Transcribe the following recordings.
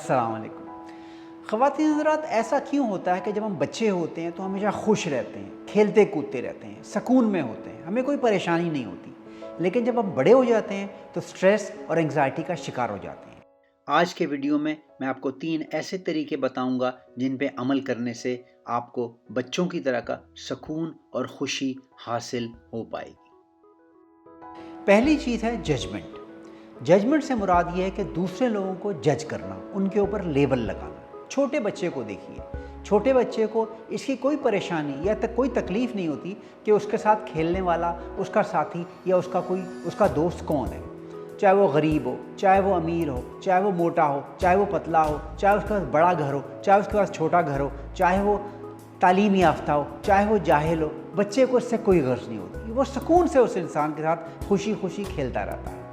अस्सलाम वालेकुम। ख़वातीन हज़रात, ऐसा क्यों होता है कि जब हम बच्चे होते हैं तो हमेशा खुश रहते हैं, खेलते कूदते रहते हैं, सुकून में होते हैं, हमें कोई परेशानी नहीं होती। लेकिन जब हम बड़े हो जाते हैं तो स्ट्रेस और एंग्जाइटी का शिकार हो जाते हैं। आज के वीडियो में मैं आपको 3 ऐसे तरीके बताऊंगा जिन पे अमल करने से आपको बच्चों की तरह का सुकून और खुशी हासिल हो पाएगी। पहली चीज़ है जजमेंट। जजमेंट से मुराद ये है कि दूसरे लोगों को जज करना, उनके ऊपर लेबल लगाना। छोटे बच्चे को देखिए, छोटे बच्चे को इसकी कोई परेशानी या कोई तकलीफ़ नहीं होती कि उसके साथ खेलने वाला उसका साथी या उसका दोस्त कौन है। चाहे वो गरीब हो, चाहे वो अमीर हो, चाहे वो मोटा हो, चाहे वो पतला हो, चाहे उसके पास बड़ा घर हो, चाहे उसके पास छोटा घर हो, चाहे वो तालीम याफ्ता हो, चाहे वो जाहिल हो, बच्चे को इससे कोई गर्ज नहीं होती। वो सुकून से उस इंसान के साथ खुशी खुशी खेलता रहता है।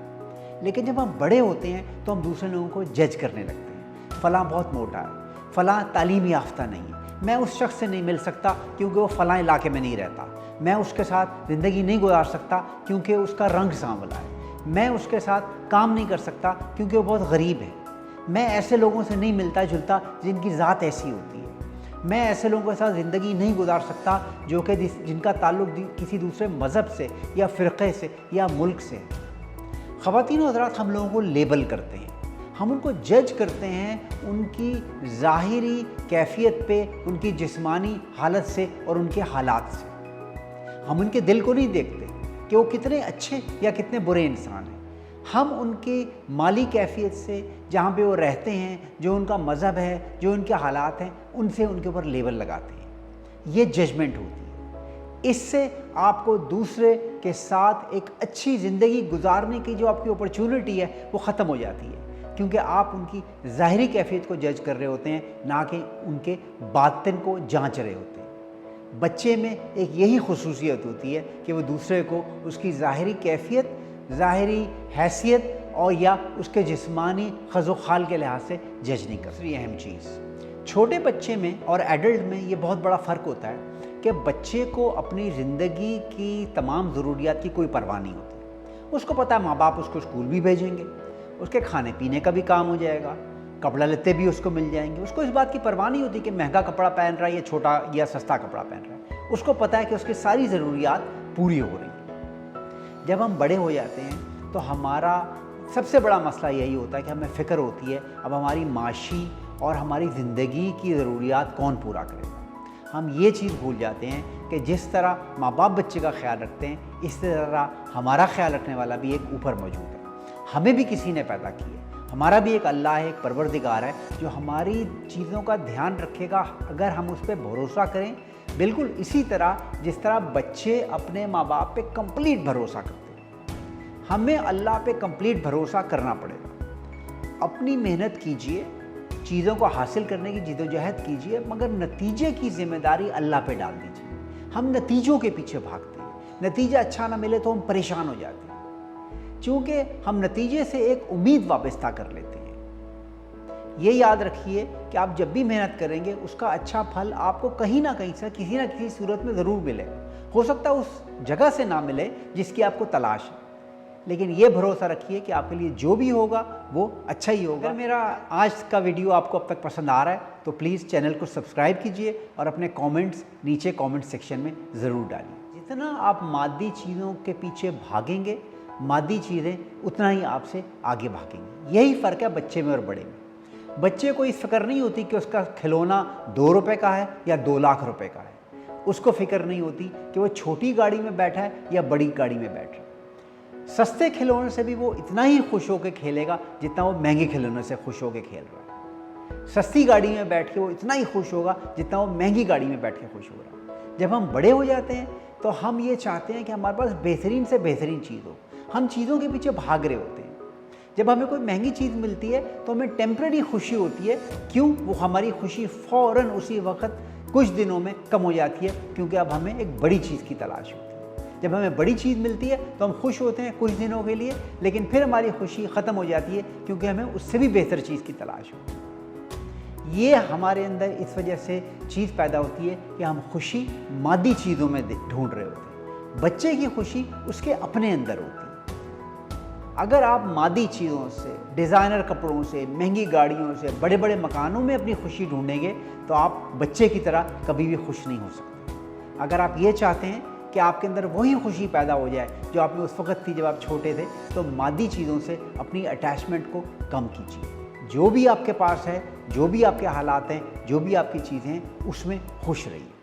लेकिन जब हम बड़े होते हैं तो हम दूसरे लोगों को जज करने लगते हैं। फ़लाँ बहुत मोटा है, फ़लाँ तालीम याफ्ता नहीं है, मैं उस शख्स से नहीं मिल सकता क्योंकि वो फ़लाँ इलाके में नहीं रहता, मैं उसके साथ ज़िंदगी नहीं गुजार सकता क्योंकि उसका रंग सांवला है, मैं उसके साथ काम नहीं कर सकता क्योंकि वो बहुत गरीब है, मैं ऐसे लोगों से नहीं मिलता जुलता जिनकी ज़ात ऐसी होती है, मैं ऐसे लोगों के साथ ज़िंदगी नहीं गुजार सकता जो कि जिनका ताल्लुक़ किसी दूसरे मज़हब से या फ़िरक़े से या मुल्क से है। ख़वातीन व हज़रात, हम लोगों को लेबल करते हैं, हम उनको जज करते हैं उनकी ज़ाहिरी कैफ़ियत पे, उनकी जिस्मानी हालत से और उनके हालात से। हम उनके दिल को नहीं देखते कि वो कितने अच्छे या कितने बुरे इंसान हैं। हम उनकी माली कैफ़ियत से, जहाँ पे वो रहते हैं, जो उनका मज़हब है, जो उनके हालात हैं, उनसे उनके ऊपर लेबल लगाते हैं। ये जजमेंट होती है। इससे आपको दूसरे के साथ एक अच्छी ज़िंदगी गुजारने की जो आपकी अपॉर्चुनिटी है वो ख़त्म हो जाती है, क्योंकि आप उनकी ज़ाहिरी कैफ़ियत को जज कर रहे होते हैं, ना कि उनके बातिन को जांच रहे होते हैं। बच्चे में एक यही खुसूसियत होती है कि वो दूसरे को उसकी ज़ाहिरी कैफ़ियत, ज़ाहिरी हैसियत और या उसके जिस्मानी खज़ो-खाल के लिहाज से जज नहीं कर। दूसरी अहम चीज़, छोटे बच्चे में और एडल्ट में ये बहुत बड़ा फ़र्क होता है कि बच्चे को अपनी ज़िंदगी की तमाम ज़रूरियात की कोई परवाह नहीं होती। उसको पता है माँ बाप उसको स्कूल भी भेजेंगे, उसके खाने पीने का भी काम हो जाएगा, कपड़ा लत्ते भी उसको मिल जाएंगे। उसको इस बात की परवाह नहीं होती कि महंगा कपड़ा पहन रहा है या छोटा या सस्ता कपड़ा पहन रहा है। उसको पता है कि उसकी सारी ज़रूरियात पूरी हो रही हैं। जब हम बड़े हो जाते हैं तो हमारा सबसे बड़ा मसला यही होता है कि हमें फ़िक्र होती है अब हमारी माशी और हमारी ज़िंदगी की ज़रूरियात कौन पूरा करेगा। हम ये चीज़ भूल जाते हैं कि जिस तरह माँ बाप बच्चे का ख्याल रखते हैं, इस तरह हमारा ख्याल रखने वाला भी एक ऊपर मौजूद है। हमें भी किसी ने पैदा किया है, हमारा भी एक अल्लाह है, एक परवरदिगार है जो हमारी चीज़ों का ध्यान रखेगा अगर हम उस पर भरोसा करें। बिल्कुल इसी तरह जिस तरह बच्चे अपने माँ बाप पे कंप्लीट भरोसा करते हैं, हमें अल्लाह पे कंप्लीट भरोसा करना पड़ेगा। अपनी मेहनत कीजिए, चीज़ों को हासिल करने की जिद्दोजहद कीजिए, मगर नतीजे की ज़िम्मेदारी अल्लाह पे डाल दीजिए। हम नतीजों के पीछे भागते हैं, नतीजा अच्छा ना मिले तो हम परेशान हो जाते हैं, क्योंकि हम नतीजे से एक उम्मीद वाबस्ता कर लेते हैं। ये याद रखिए कि आप जब भी मेहनत करेंगे उसका अच्छा फल आपको कहीं ना कहीं से किसी न किसी सूरत में ज़रूर मिले। हो सकता है उस जगह से ना मिले जिसकी आपको तलाश है, लेकिन ये भरोसा रखिए कि आपके लिए जो भी होगा वो अच्छा ही होगा। अगर मेरा आज का वीडियो आपको अब तक पसंद आ रहा है तो प्लीज़ चैनल को सब्सक्राइब कीजिए और अपने कमेंट्स नीचे कमेंट सेक्शन में ज़रूर डालिए। जितना आप मादी चीज़ों के पीछे भागेंगे, मादी चीज़ें उतना ही आपसे आगे भागेंगी। यही फ़र्क है बच्चे में और बड़े में। बच्चे को इस फ़िक्र नहीं होती कि उसका खिलौना 2 रुपए का है या 2 लाख रुपए का है। उसको फ़िक्र नहीं होती कि वो छोटी गाड़ी में बैठा है या बड़ी गाड़ी में बैठा है। सस्ते खिलौने से भी वो इतना ही खुश होकर खेलेगा जितना वो महंगे खिलौने से खुश होकर खेल रहा है। सस्ती गाड़ी में बैठ के वो इतना ही खुश होगा जितना वो महंगी गाड़ी में बैठ के खुश हो रहा है। जब हम बड़े हो जाते हैं तो हम ये चाहते हैं कि हमारे पास बेहतरीन से बेहतरीन चीज़ हो। हम चीज़ों के पीछे भाग रहे होते हैं। जब हमें कोई महंगी चीज़ मिलती है तो हमें टेम्परेरी खुशी होती है। क्यों? वो हमारी खुशी फ़ौरन उसी वक्त कुछ दिनों में कम हो जाती है, क्योंकि अब हमें एक बड़ी चीज़ की तलाश होती है। जब हमें बड़ी चीज़ मिलती है तो हम खुश होते हैं कुछ दिनों के लिए, लेकिन फिर हमारी खुशी ख़त्म हो जाती है क्योंकि हमें उससे भी बेहतर चीज़ की तलाश होती है। ये हमारे अंदर इस वजह से चीज़ पैदा होती है कि हम खुशी मादी चीज़ों में ढूंढ रहे होते हैं। बच्चे की खुशी उसके अपने अंदर होती है। اگر آپ مادی چیزوں سے، ڈیزائنر کپڑوں سے، مہنگی گاڑیوں سے، بڑے بڑے مکانوں میں اپنی خوشی ڈھونڈیں گے تو آپ بچے کی طرح کبھی بھی خوش نہیں ہو سکتے۔ اگر آپ یہ چاہتے ہیں کہ آپ کے اندر وہی خوشی پیدا ہو جائے جو آپ میں اس وقت تھی جب آپ چھوٹے تھے، تو مادی چیزوں سے اپنی اٹیچمنٹ کو کم کیجیے۔ جو بھی آپ کے پاس ہے، جو بھی آپ کے حالات ہیں، جو بھی آپ کی چیزیں ہیں، اس میں خوش رہیے۔